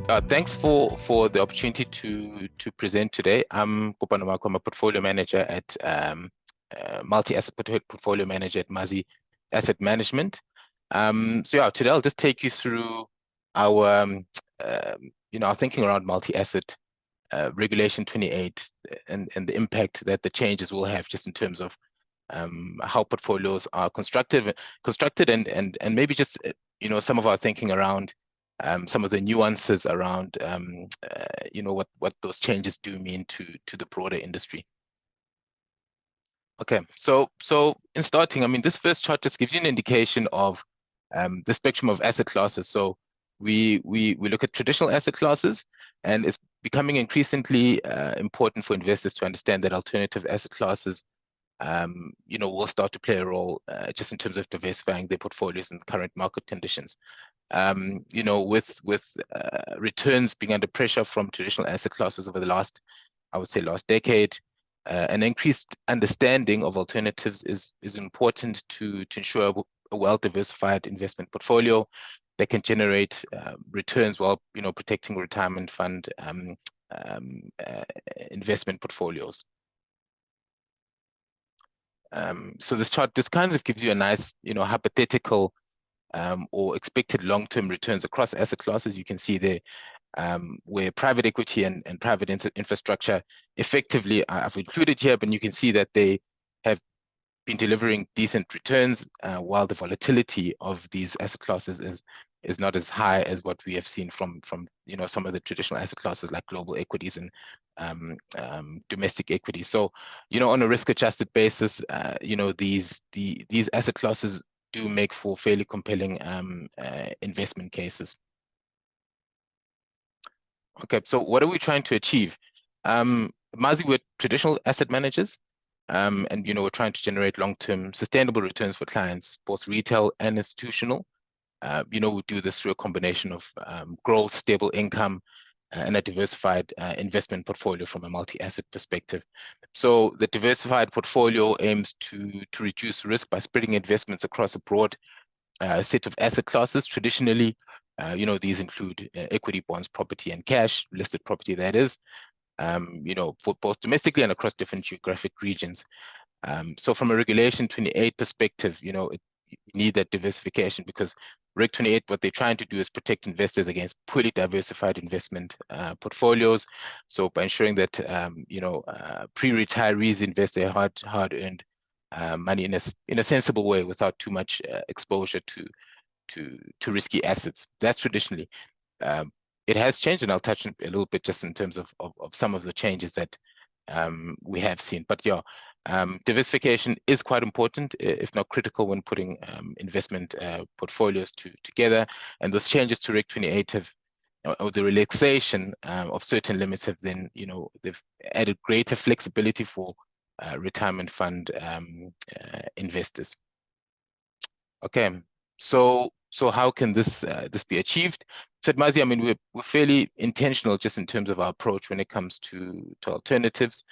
Thanks for the opportunity to present today. I'm Kopano Mako. I'm a portfolio manager at multi-asset portfolio manager at Mazi Asset Management. So yeah, today I'll just take you through our our thinking around multi-asset regulation 28 and the impact that the changes will have just in terms of how portfolios are constructed and maybe just some of our thinking around some of the nuances around what those changes do mean to the broader industry. Okay, so in starting, I mean, this first chart just gives you an indication of the spectrum of asset classes. So we look at traditional asset classes, and it's becoming increasingly important for investors to understand that alternative asset classes will start to play a role just in terms of diversifying their portfolios in current market conditions. With returns being under pressure from traditional asset classes over the last decade, an increased understanding of alternatives is important to ensure a well-diversified investment portfolio that can generate returns while protecting retirement fund investment portfolios. So this chart just kind of gives you a nice, hypothetical or expected long-term returns across asset classes. You can see there where private equity and private infrastructure effectively I've included here, but you can see that they have been delivering decent returns while the volatility of these asset classes is not as high as what we have seen from some of the traditional asset classes like global equities and domestic equities. So on a risk-adjusted basis, these asset classes do make for fairly compelling investment cases. Okay, so what are we trying to achieve? Mazi, we're traditional asset managers, and we're trying to generate long-term sustainable returns for clients, both retail and institutional. We do this through a combination of growth, stable income, and a diversified investment portfolio from a multi-asset perspective. So the diversified portfolio aims to reduce risk by spreading investments across a broad set of asset classes. Traditionally, these include equity, bonds, property, and cash, listed property that is, for both domestically and across different geographic regions. So from a regulation 28 perspective, you need that diversification because Reg 28, what they're trying to do is protect investors against poorly diversified investment portfolios. So by ensuring that, pre-retirees invest their hard-earned money in a sensible way without too much exposure to risky assets. That's traditionally. It has changed, and I'll touch on a little bit just in terms of some of the changes that we have seen. But yeah, diversification is quite important, if not critical, when putting investment portfolios together. And those changes to Reg 28 have, or the relaxation of certain limits have then, they've added greater flexibility for retirement fund investors. Okay, so how can this be achieved? So at Mazi, I mean, we're fairly intentional just in terms of our approach when it comes to alternatives.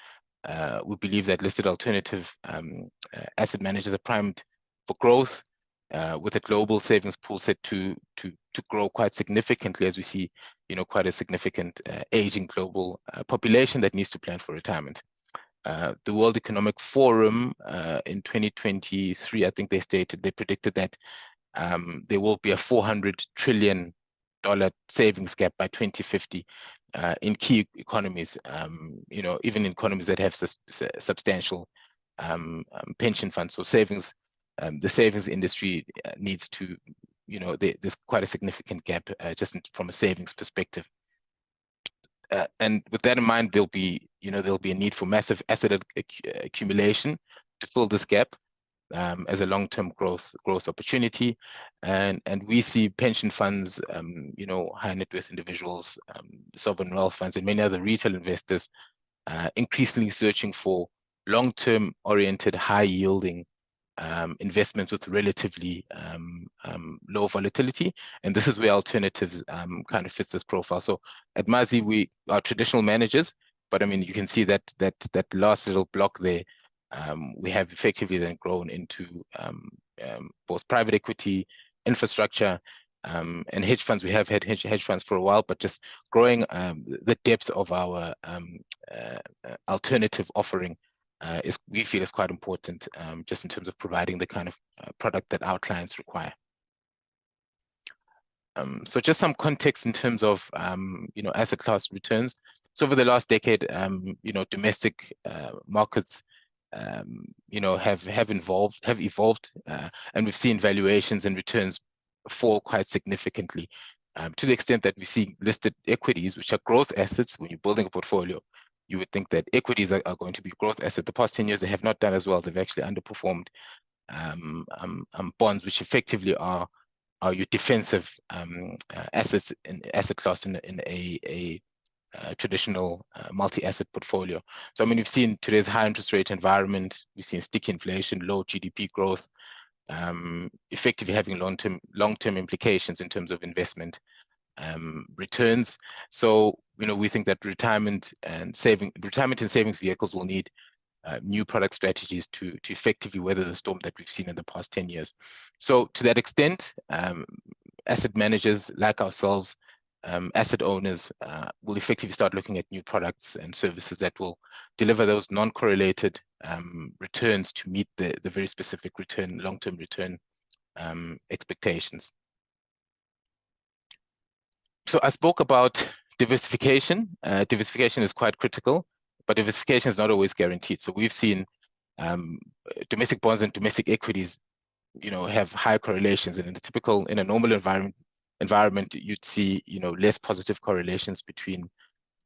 We believe that listed alternative asset managers are primed for growth, with a global savings pool set to grow quite significantly as we see, quite a significant aging global population that needs to plan for retirement. The World Economic Forum in 2023, I think they predicted that there will be a $400 trillion savings gap by 2050 in key economies, even in economies that have substantial pension funds. So savings, the savings industry needs to, there's quite a significant gap just from a savings perspective. And with that in mind, there'll be a need for massive asset accumulation to fill this gap as a long-term growth opportunity, and we see pension funds, high net worth individuals, sovereign wealth funds, and many other retail investors increasingly searching for long-term oriented, high-yielding investments with relatively low volatility, and this is where alternatives kind of fits this profile. So at Mazi, we are traditional managers, but I mean, you can see that last little block there, we have effectively then grown into both private equity, infrastructure, And hedge funds, we have had hedge funds for a while, but just growing the depth of our alternative offering we feel is quite important, just in terms of providing the kind of product that our clients require. So just some context in terms of asset class returns. So over the last decade, domestic markets have evolved, and we've seen valuations and returns fall quite significantly, to the extent that we see listed equities, which are growth assets. When you're building a portfolio, you would think that equities are going to be growth assets. The past 10 years, they have not done as well. They've actually underperformed bonds, which effectively are your defensive assets in asset class in a traditional multi-asset portfolio. So I mean, we've seen today's high interest rate environment, we've seen sticky inflation, low GDP growth, effectively having long-term implications in terms of investment returns. So we think that retirement and savings vehicles will need new product strategies to effectively weather the storm that we've seen in the past 10 years. So to that extent, asset managers like ourselves, asset owners will effectively start looking at new products and services that will deliver those non-correlated returns to meet the very specific long-term return expectations. So I spoke about diversification. Diversification is quite critical, but diversification is not always guaranteed. So we've seen domestic bonds and domestic equities, have high correlations, and in a normal environment, you'd see less positive correlations between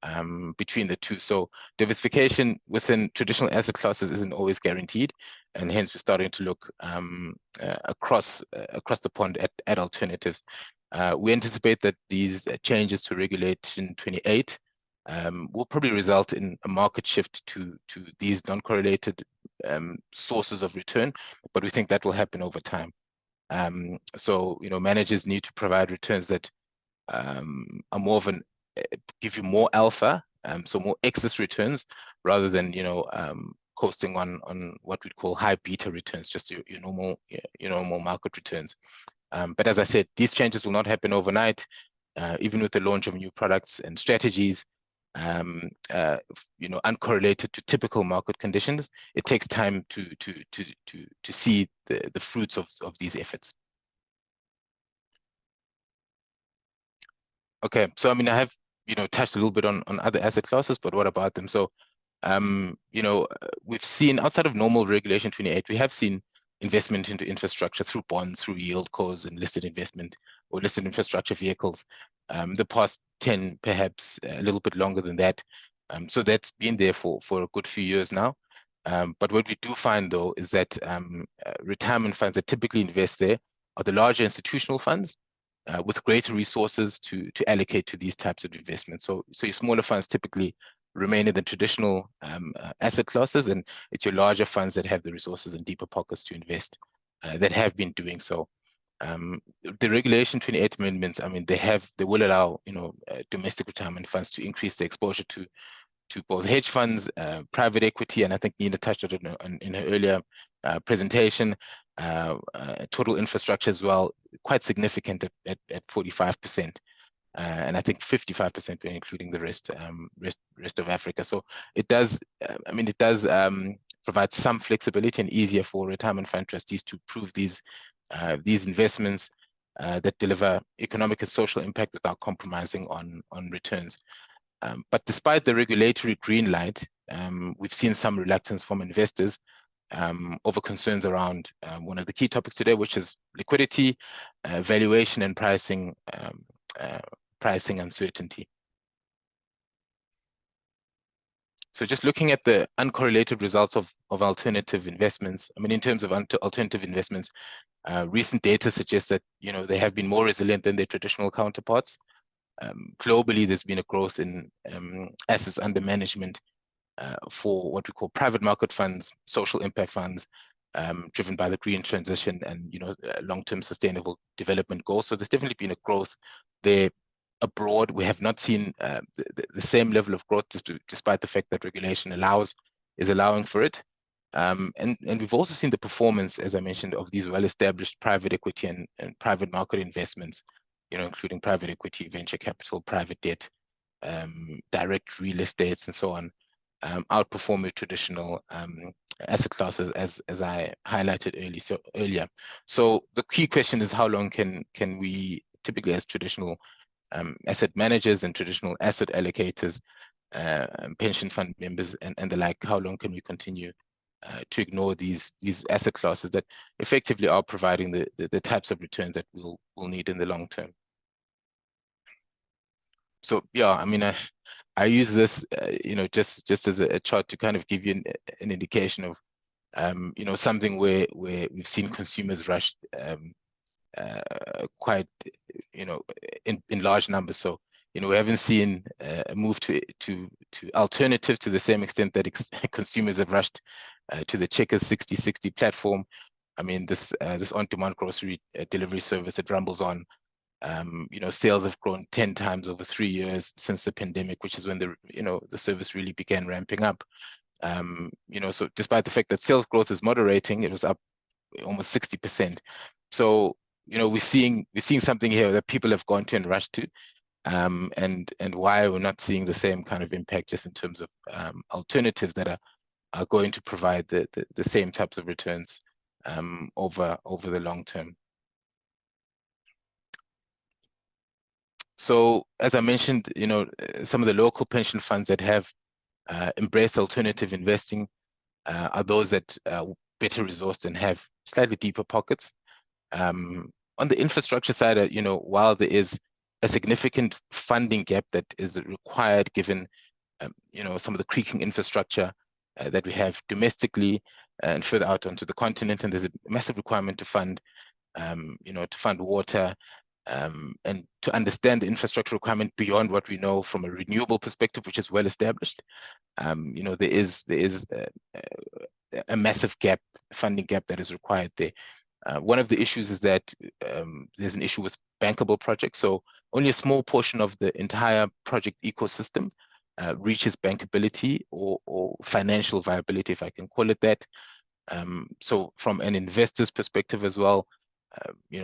the two. So diversification within traditional asset classes isn't always guaranteed, and hence we're starting to look across the pond at alternatives. We anticipate that these changes to Regulation 28 will probably result in a market shift to these non-correlated sources of return, but we think that will happen over time. So managers need to provide returns that are more of give you more alpha, so more excess returns, rather than coasting on what we'd call high beta returns, just your normal market returns. But as I said, these changes will not happen overnight. Even with the launch of new products and strategies, uncorrelated to typical market conditions, it takes time to see the fruits of these efforts. Okay, so I mean, I have touched a little bit on other asset classes, but what about them? So we've seen, outside of normal Regulation 28, we have seen investment into infrastructure through bonds, through yield cos and listed investment or listed infrastructure vehicles. The past 10, perhaps a little bit longer than that. So that's been there for a good few years now. But what we do find, though, is that retirement funds that typically invest there are the larger institutional funds with greater resources to allocate to these types of investments. So your smaller funds typically remain in the traditional asset classes, and it's your larger funds that have the resources and deeper pockets to invest that have been doing so. The Regulation 28 amendments, I mean, they will allow domestic retirement funds to increase their exposure to both hedge funds, private equity, and I think Nina touched on it in her earlier presentation, total infrastructure as well, quite significant at 45%. And I think 55% when including the rest of Africa. So it does, provide some flexibility and easier for retirement fund trustees to prove these investments that deliver economic and social impact without compromising on returns. But despite the regulatory green light, we've seen some reluctance from investors over concerns around one of the key topics today, which is liquidity, valuation, and pricing uncertainty. So just looking at the uncorrelated results of alternative investments, I mean, in terms of alternative investments, recent data suggests that they have been more resilient than their traditional counterparts. Globally, there's been a growth in assets under management for what we call private market funds, social impact funds, driven by the green transition and long-term sustainable development goals. So there's definitely been a growth there. Abroad, we have not seen the same level of growth, despite the fact that regulation is allowing for it. And we've also seen the performance, as I mentioned, of these well-established private equity and private market investments including private equity, venture capital, private debt, direct real estates, and so on, outperform your traditional asset classes, as I highlighted earlier. So the key question is, how long can we typically, as traditional asset managers and traditional asset allocators, pension fund members, and the like, how long can we continue to ignore these asset classes that effectively are providing the types of returns that we'll need in the long term? So yeah, I mean, I use this, just as a chart to kind of give you an indication of, something where we've seen consumers rush quite, in large numbers. So, we haven't seen a move to alternatives to the same extent that consumers have rushed to the Checkers 60/60 platform. I mean, this on-demand grocery delivery service, it rumbles on. Sales have grown 10 times over 3 years since the pandemic, which is when the service really began ramping up. So despite the fact that sales growth is moderating, it was up almost 60%. So, we're seeing something here that people have gone to and rushed to, and why we're not seeing the same kind of impact just in terms of alternatives that are going to provide the same types of returns over the long term. So as I mentioned, some of the local pension funds that have embraced alternative investing are those that better resourced and have slightly deeper pockets. On the infrastructure side, while there is a significant funding gap that is required given, some of the creaking infrastructure that we have domestically and further out onto the continent, and there's a massive requirement to fund, water, and to understand the infrastructure requirement beyond what we know from a renewable perspective, which is well established. There is a massive funding gap that is required there. One of the issues is that there's an issue with bankable projects. So only a small portion of the entire project ecosystem reaches bankability or financial viability, if I can call it that. So from an investor's perspective as well,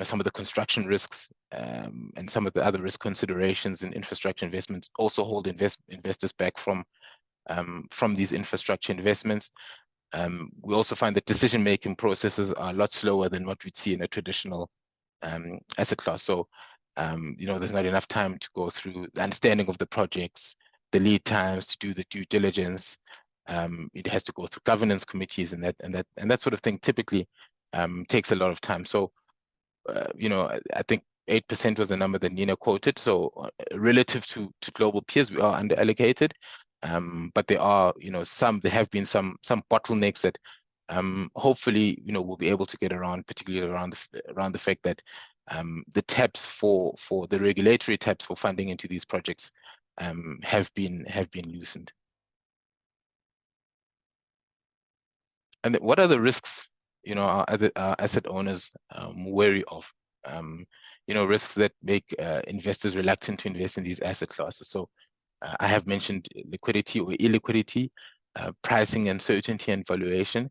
some of the construction risks and some of the other risk considerations in infrastructure investments also hold investors back from these infrastructure investments. We also find that decision-making processes are a lot slower than what we'd see in a traditional asset class. So, there's not enough time to go through the understanding of the projects, the lead times to do the due diligence. It has to go through governance committees, and that sort of thing typically takes a lot of time. So, I think 8% was the number that Nina quoted. So relative to global peers, we are under allocated. But there have been some bottlenecks that hopefully we'll be able to get around, particularly around the fact that the taps for the regulatory taps for funding into these projects have been loosened. And what are the risks our asset owners wary of? Risks that make investors reluctant to invest in these asset classes. So I have mentioned liquidity or illiquidity, pricing uncertainty, and valuation.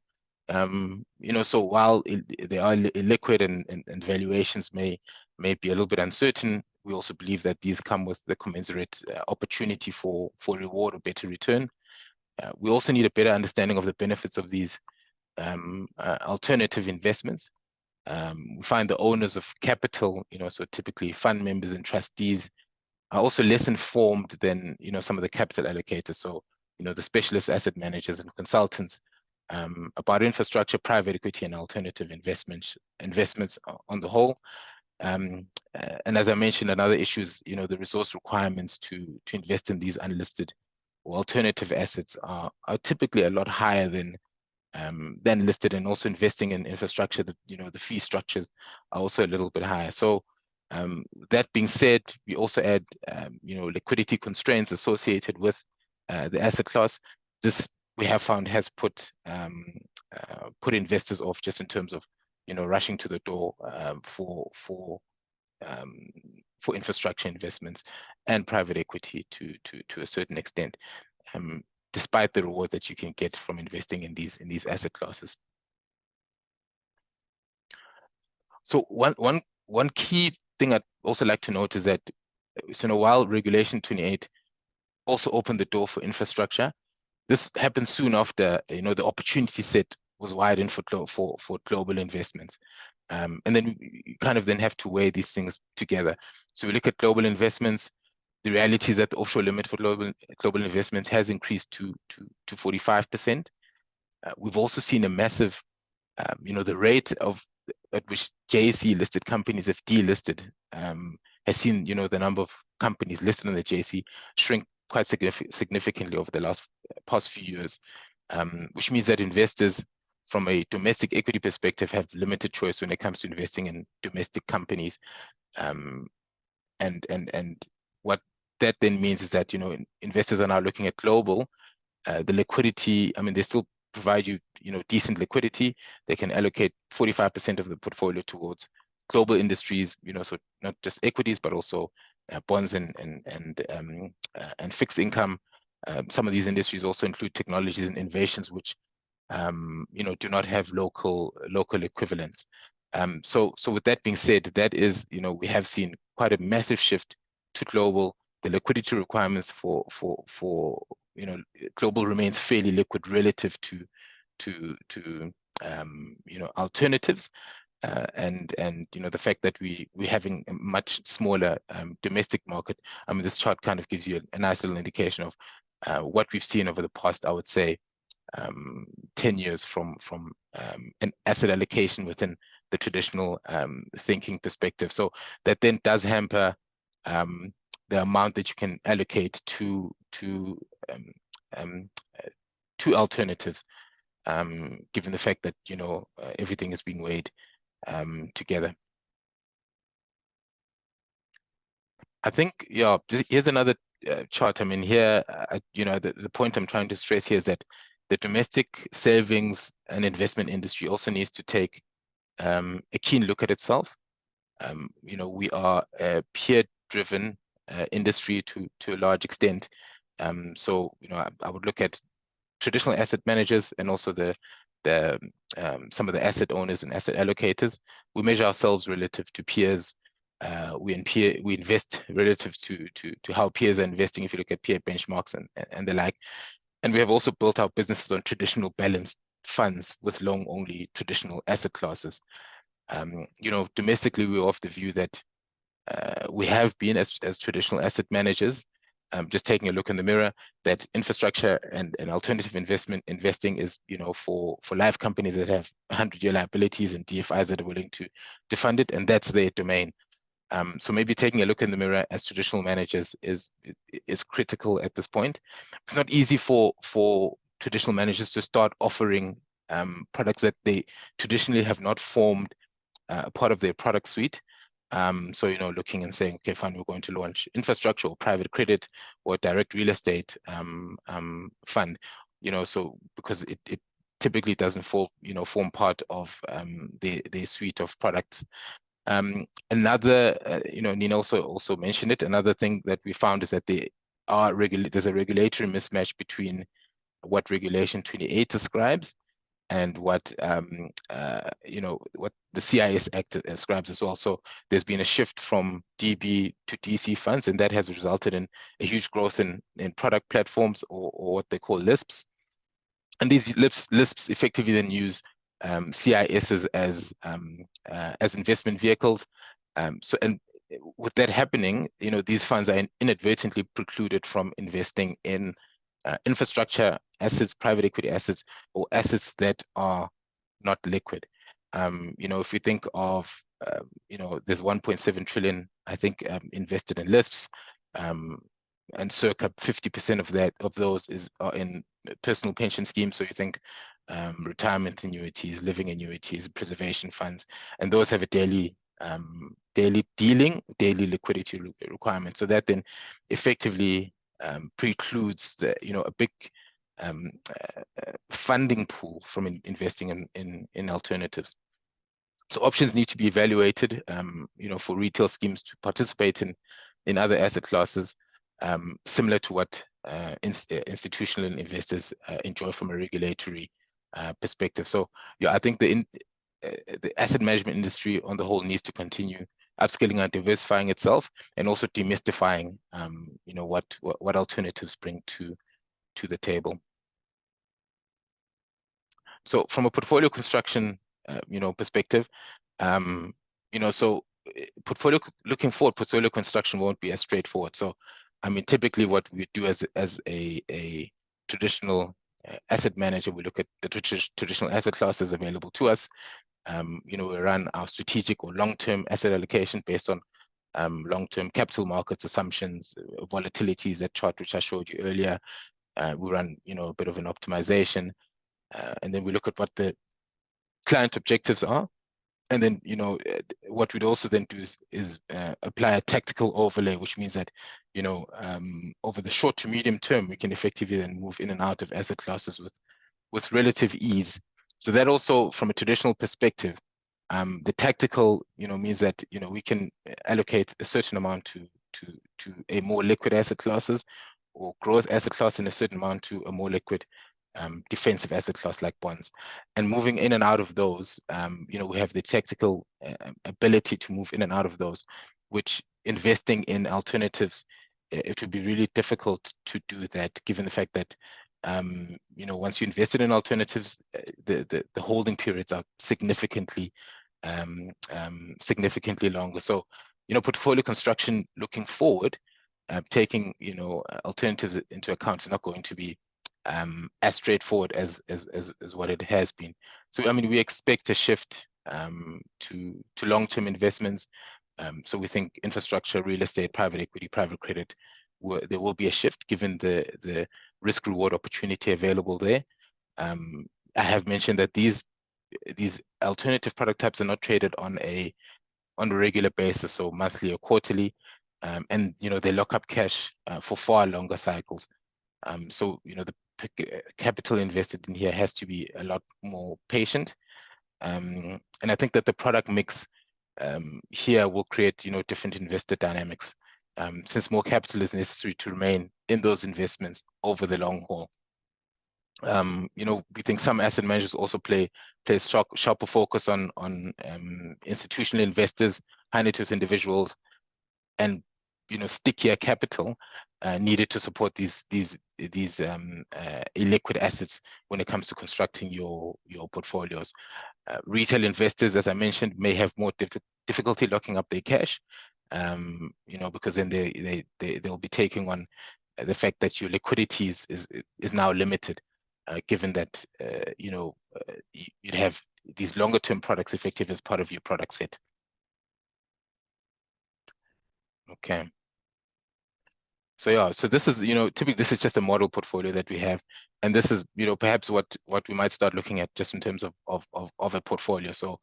So while they are illiquid and valuations may be a little bit uncertain, we also believe that these come with the commensurate opportunity for reward or better return. We also need a better understanding of the benefits of these alternative investments. We find the owners of capital, so typically fund members and trustees, are also less informed than some of the capital allocators. So the specialist asset managers and consultants about infrastructure, private equity, and alternative investments on the whole. And as I mentioned, another issue is the resource requirements to invest in these unlisted or alternative assets are typically a lot higher than listed, and also investing in infrastructure, that the fee structures are also a little bit higher. So that being said, we also add liquidity constraints associated with the asset class. This we have found has put investors off, just in terms of rushing to the door for infrastructure investments and private equity to a certain extent, despite the rewards that you can get from investing in these asset classes. So one key thing I'd also like to note is that, so while Regulation 28 also opened the door for infrastructure, this happened soon after, the opportunity set was widened for global investments. And then you kind of then have to weigh these things together. So we look at global investments. The reality is that the offshore limit for global investments has increased to 45%. We've also seen a massive, the rate at which JSE listed companies have delisted has seen, the number of companies listed on the JSE shrink quite significantly over the past few years, which means that investors from a domestic equity perspective have limited choice when it comes to investing in domestic companies. And what that then means is that, investors are now looking at global. The liquidity, I mean, they still provide you, decent liquidity. They can allocate 45% of the portfolio towards global industries, so not just equities, but also bonds and fixed income. Some of these industries also include technologies and innovations which, do not have local equivalents. So with that being said, that is, we have seen quite a massive shift to global. The liquidity requirements for global remains fairly liquid relative to alternatives. And the fact that we're having a much smaller domestic market. I mean, this chart kind of gives you a nice little indication of what we've seen over the past, I would say, 10 years from an asset allocation within the traditional thinking perspective. So that then does hamper the amount that you can allocate to alternatives, given the fact that everything is being weighed together. I think, yeah, here's another chart. I mean, here, the point I'm trying to stress here is that the domestic savings and investment industry also needs to take a keen look at itself. We are a peer-driven industry to a large extent. So, I would look at traditional asset managers and also some of the asset owners and asset allocators. We measure ourselves relative to peers. We invest relative to how peers are investing, if you look at peer benchmarks and the like. And we have also built our businesses on traditional balanced funds with long-only traditional asset classes. Domestically, we're of the view that we have been, as traditional asset managers, just taking a look in the mirror, that infrastructure and alternative investing is, for live companies that have 100-year liabilities and DFIs that are willing to fund it, and that's their domain. So maybe taking a look in the mirror as traditional managers is critical at this point. It's not easy for traditional managers to start offering products that they traditionally have not formed part of their product suite. So, looking and saying, okay, fine, we're going to launch infrastructure or private credit or direct real estate fund, so because it typically doesn't form part of their suite of products. Another, Nina also mentioned it. Another thing that we found is that there's a regulatory mismatch between what Regulation 28 describes and what what the CIS Act describes as well. So there's been a shift from DB to DC funds, and that has resulted in a huge growth in product platforms or what they call LISPs. And these LISPs effectively then use CISs as investment vehicles. So, and with that happening, these funds are inadvertently precluded from investing in infrastructure assets, private equity assets, or assets that are not liquid. If we think of, there's 1.7 trillion, I think, invested in LISPs, and circa 50% of those are in personal pension schemes. So you think retirement annuities, living annuities, preservation funds, and those have a daily liquidity requirement. So that then effectively precludes a big funding pool from investing in alternatives. So options need to be evaluated, for retail schemes to participate in other asset classes, similar to what institutional investors enjoy from a regulatory perspective. So, yeah, I think the asset management industry on the whole needs to continue upskilling and diversifying itself, and also demystifying, what alternatives bring to the table. So from a portfolio construction, perspective, portfolio looking forward, portfolio construction won't be as straightforward. So, I mean, typically what we do as a traditional asset manager, we look at the traditional asset classes available to us. We run our strategic or long-term asset allocation based on long-term capital markets assumptions, volatilities, that chart which I showed you earlier. We run, a bit of an optimization, and then we look at what the client objectives are. And then, what we'd also then do is apply a tactical overlay, which means that, over the short to medium term, we can effectively then move in and out of asset classes with relative ease. So that also, from a traditional perspective, the tactical, means that, we can allocate a certain amount to a more liquid asset classes, or growth asset class, and a certain amount to a more liquid defensive asset class like bonds. And moving in and out of those, we have the tactical ability to move in and out of those, which investing in alternatives, it would be really difficult to do that, given the fact that once you invested in alternatives, the holding periods are significantly longer. So, portfolio construction looking forward, taking alternatives into account, is not going to be as straightforward as what it has been. So, I mean, we expect a shift to long-term investments. So we think infrastructure, real estate, private equity, private credit, there will be a shift given the risk reward opportunity available there. I have mentioned that these alternative product types are not traded on a regular basis, so monthly or quarterly, and they lock up cash for far longer cycles. So the capital invested in here has to be a lot more patient, and I think that the product mix here will create different investor dynamics, since more capital is necessary to remain in those investments over the long haul. We think some asset managers also play sharper focus on institutional investors, high net worth individuals, and stickier capital needed to support these illiquid assets when it comes to constructing your portfolios. Retail investors, as I mentioned, may have more difficulty locking up their cash, because then they'll be taking on the fact that your liquidity is now limited, given that you'd have these longer term products effective as part of your product set. Okay. So yeah, so this is, typically this is just a model portfolio that we have, and this is, perhaps what we might start looking at just in terms of a portfolio. So,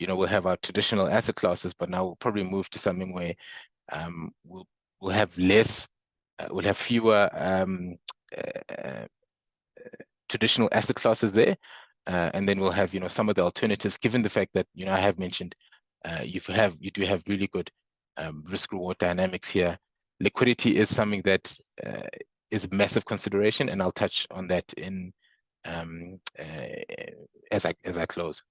we'll have our traditional asset classes, but now we'll probably move to something where we'll have fewer traditional asset classes there, and then we'll have some of the alternatives, given the fact that I have mentioned you do have really good risk reward dynamics here. Liquidity is something that is a massive consideration, and I'll touch on that in as I close.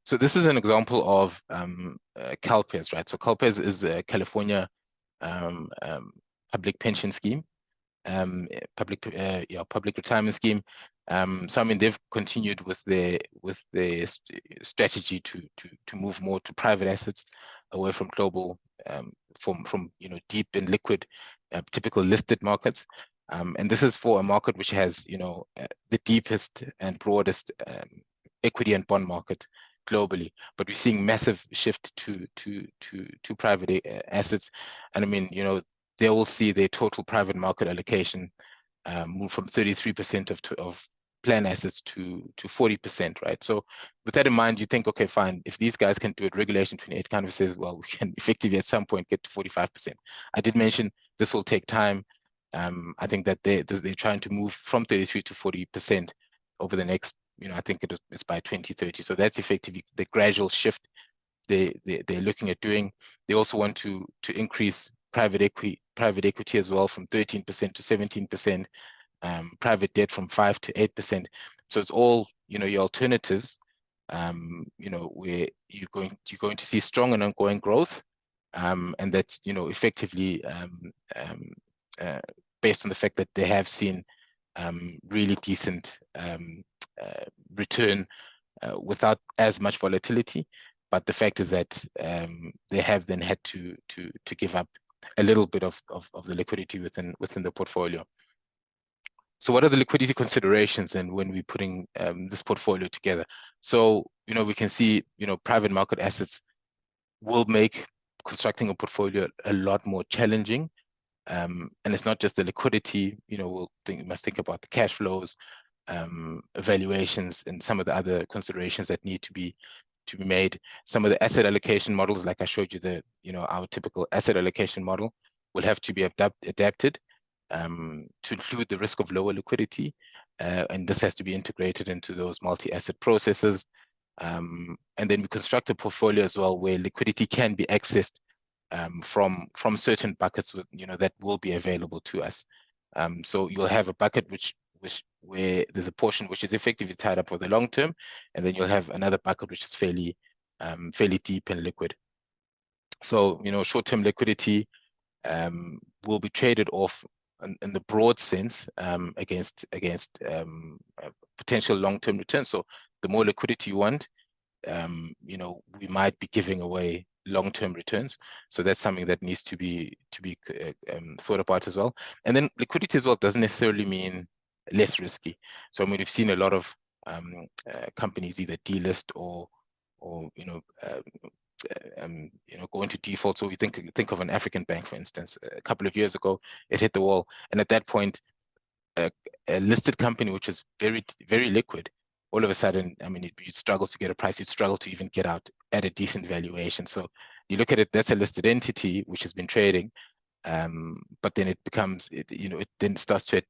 So this is an example of CalPERS, right? So CalPERS is a California public pension scheme, public retirement scheme. So I mean, they've continued with their strategy to move more to private assets, away from global, from deep and liquid, typical listed markets. And this is for a market which has the deepest and broadest equity and bond market globally, but we're seeing massive shift to private assets. And I mean, they will see their total private market allocation move from 33% of plan assets to 40%, right? So with that in mind, you think, okay, fine, if these guys can do it, Regulation 28 kind of says, well, we can effectively at some point get to 45%. I did mention this will take time. I think that they're trying to move from 33 to 40% over the next, I think it's by 2030. So that's effectively the gradual shift they're looking at doing. They also want to increase private equity as well, from 13% to 17%, private debt from 5 to 8%. So it's all your alternatives where you're going to see strong and ongoing growth, and that's effectively uh, based on the fact that they have seen really decent return without as much volatility. But the fact is that they have then had to give up a little bit of the liquidity within the portfolio. So what are the liquidity considerations and when we're putting this portfolio together? So, we can see, private market assets will make constructing a portfolio a lot more challenging. And it's not just the liquidity, must think about the cash flows, evaluations, and some of the other considerations that need to be made. Some of the asset allocation models, like I showed you, our typical asset allocation model will have to be adapted to include the risk of lower liquidity. And this has to be integrated into those multi-asset processes. And then we construct a portfolio as well where liquidity can be accessed from certain buckets that will be available to us. So you'll have a bucket where there's a portion which is effectively tied up for the long term, and then you'll have another bucket which is fairly deep and liquid. So short-term liquidity will be traded off in the broad sense against potential long-term returns. So the more liquidity you want, we might be giving away long-term returns. So that's something that needs to be thought about as well. And then liquidity as well doesn't necessarily mean less risky. So we've seen a lot of companies either delist or go into default. So we think of an African bank, for instance. A couple of years ago, it hit the wall, and at that point, a listed company which is very, very liquid, all of a sudden, you'd struggle to get a price. You'd struggle to even get out at a decent valuation. So you look at it, that's a listed entity which has been trading, but then it becomes, it then starts to,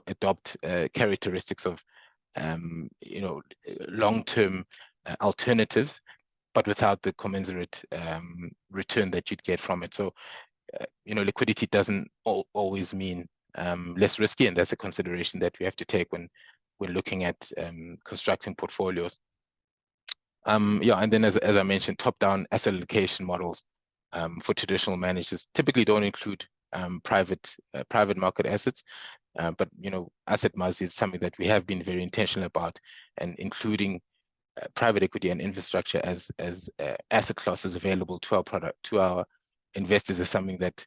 adopt characteristics of, long-term alternatives, but without the commensurate return that you'd get from it. So, liquidity doesn't always mean less risky, and that's a consideration that we have to take when we're looking at constructing portfolios. And then as I mentioned, top-down asset allocation models for traditional managers typically don't include private market assets, but asset mass is something that we have been very intentional about, and including private equity and infrastructure as asset classes available to our investors is something that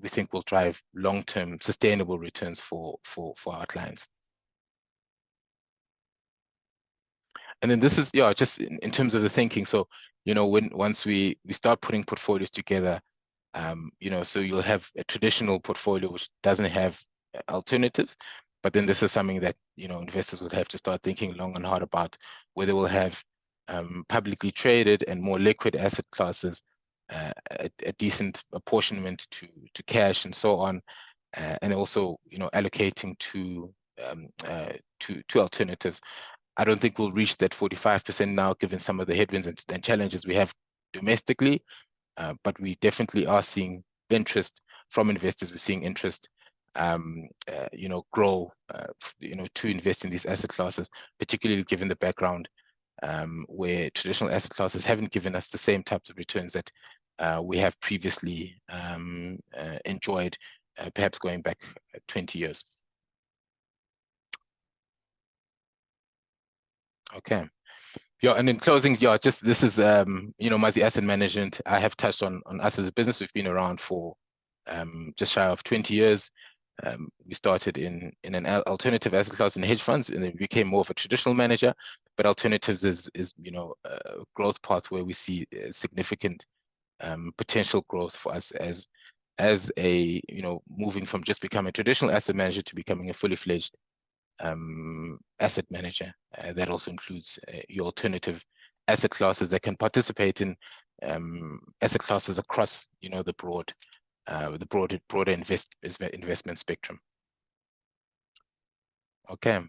we think will drive long-term sustainable returns for our clients. And then this is just in terms of the thinking. So once we start putting portfolios together, so you'll have a traditional portfolio which doesn't have alternatives, but then this is something that investors would have to start thinking long and hard about, whether we'll have publicly traded and more liquid asset classes, a decent apportionment to cash and so on, and also allocating to alternatives. I don't think we'll reach that 45% now, given some of the headwinds and challenges we have domestically, but we definitely are seeing interest from investors. We're seeing interest grow, to invest in these asset classes, particularly given the background where traditional asset classes haven't given us the same types of returns that we have previously enjoyed, perhaps going back 20 years. Okay. And in closing, just this is Mazi Asset Management. I have touched on us as a business. We've been around for just shy of 20 years. We started in an alternative asset class in hedge funds, and then became more of a traditional manager. But alternatives is a growth path where we see significant potential growth for us as a moving from just becoming a traditional asset manager to becoming a fully fledged asset manager. That also includes your alternative asset classes that can participate in asset classes across the broader investment spectrum. Okay.